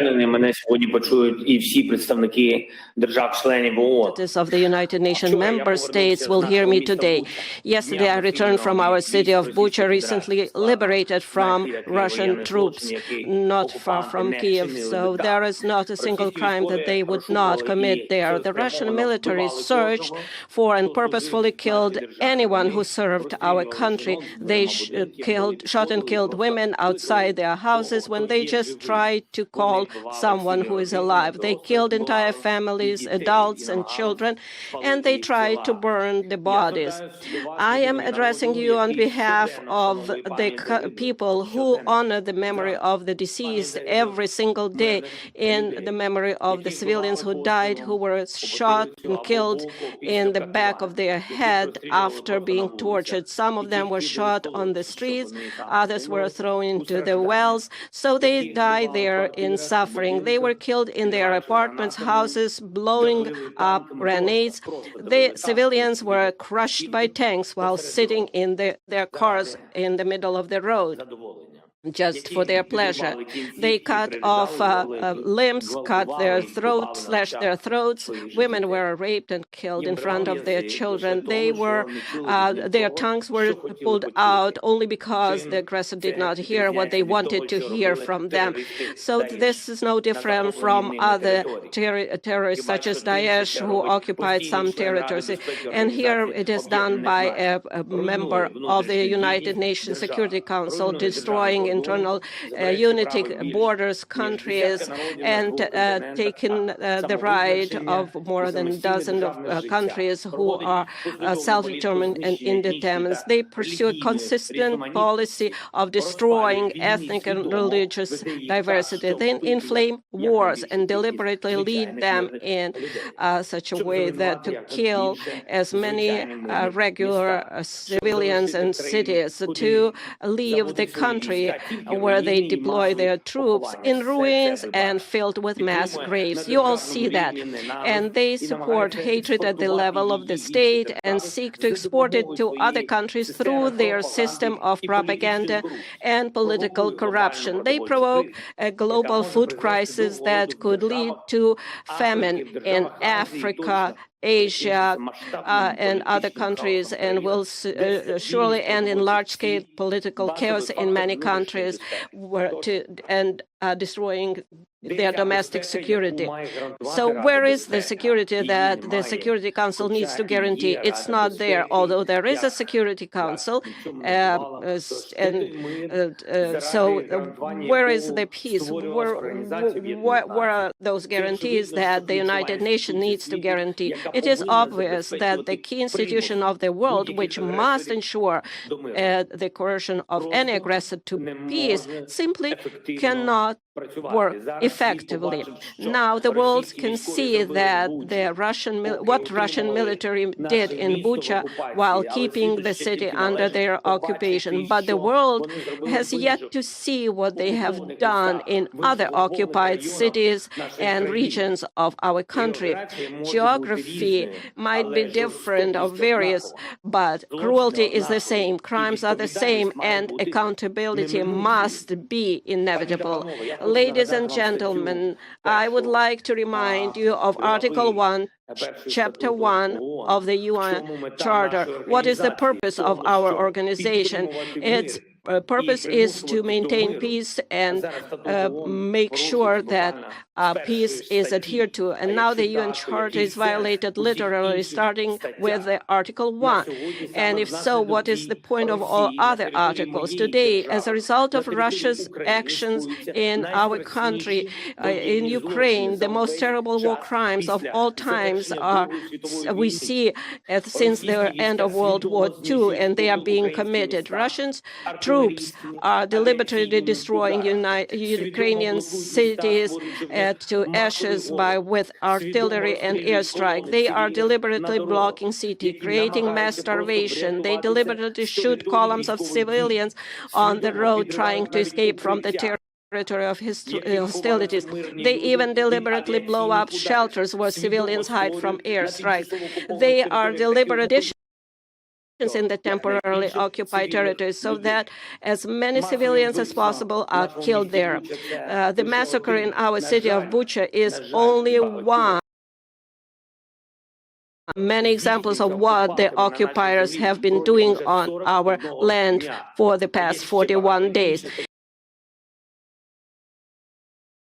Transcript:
Мене сьогодні почують і всі представники держав-членів ООН. Of the United Nations member states will hear me today. Yesterday, I returned from our city of Bucha, recently liberated from Russian troops, not far from Kiev. So there is not a single crime that they would not commit there. The Russian military searched for and purposefully killed anyone who served our country. They shot and killed women outside their houses when they just tried to call someone who is alive. They killed entire families, adults and children, and they tried to burn the bodies. I am addressing you on behalf of the people who honor the memory of the deceased every single day, in the memory of the civilians who died, who were shot and killed in the back of their head after being tortured. Some of them were shot on the streets, others were thrown into the wells, so they died there in suffering. They were killed in their apartments, houses, blowing up grenades. The civilians were crushed by tanks while sitting in their cars in the middle of the road, just for their pleasure. They cut off limbs, cut their throats, slashed their throats. Women were raped and killed in front of their children. Their tongues were pulled out only because the aggressor did not hear what they wanted to hear from them. So this is no different from other terrorists such as Daesh, who occupied some territories. And here it is done by a member of the United Nations Security Council, destroying internal unity, borders, countries, and taking the right of more than a dozen countries who are self-determined and independent. They pursue a consistent policy of destroying ethnic and religious diversity. They inflame wars and deliberately lead them in such a way that to kill as many regular civilians and cities, to leave the country where they deploy their troops in ruins and filled with mass graves. You all see that. And they support hatred at the level of the state and seek to export it to other countries through their system of propaganda and political corruption. They provoke a global food crisis that could lead to famine in Africa, Asia, and other countries, and will surely end in large-scale political chaos in many countries, destroying their domestic security. So where is the security that the Security Council needs to guarantee? It's not there, although there is a Security Council. So where is the peace? Where are those guarantees that the United Nations needs to guarantee? It is obvious that the key institution of the world, which must ensure the coercion of any aggressor to peace, simply cannot work effectively. Now the world can see that what Russian military did in Bucha while keeping the city under their occupation, but the world has yet to see what they have done in other occupied cities and regions of our country. Geography might be different or various, but cruelty is the same, crimes are the same, and accountability must be inevitable. Ladies and gentlemen, I would like to remind you of Article 1, Chapter 1 of the UN Charter. What is the purpose of our organization? Its purpose is to maintain peace and make sure that peace is adhered to. And now the UN Charter is violated literally, starting with Article 1. And if so, what is the point of all other articles? Today, as a result of Russia's actions in our country, in Ukraine, the most terrible war crimes of all times we see since the end of World War II, and they are being committed. Russians troops are deliberately destroying Ukrainian cities to ashes with artillery and airstrike. They are deliberately blocking cities, creating mass starvation. They deliberately shoot columns of civilians on the road trying to escape from the territory of hostilities. They even deliberately blow up shelters where civilians hide from airstrikes. They are deliberate in the temporarily occupied territories, so that as many civilians as possible are killed there. The massacre in our city of Bucha is only one. Many examples of what the occupiers have been doing on our land for the past 41 days.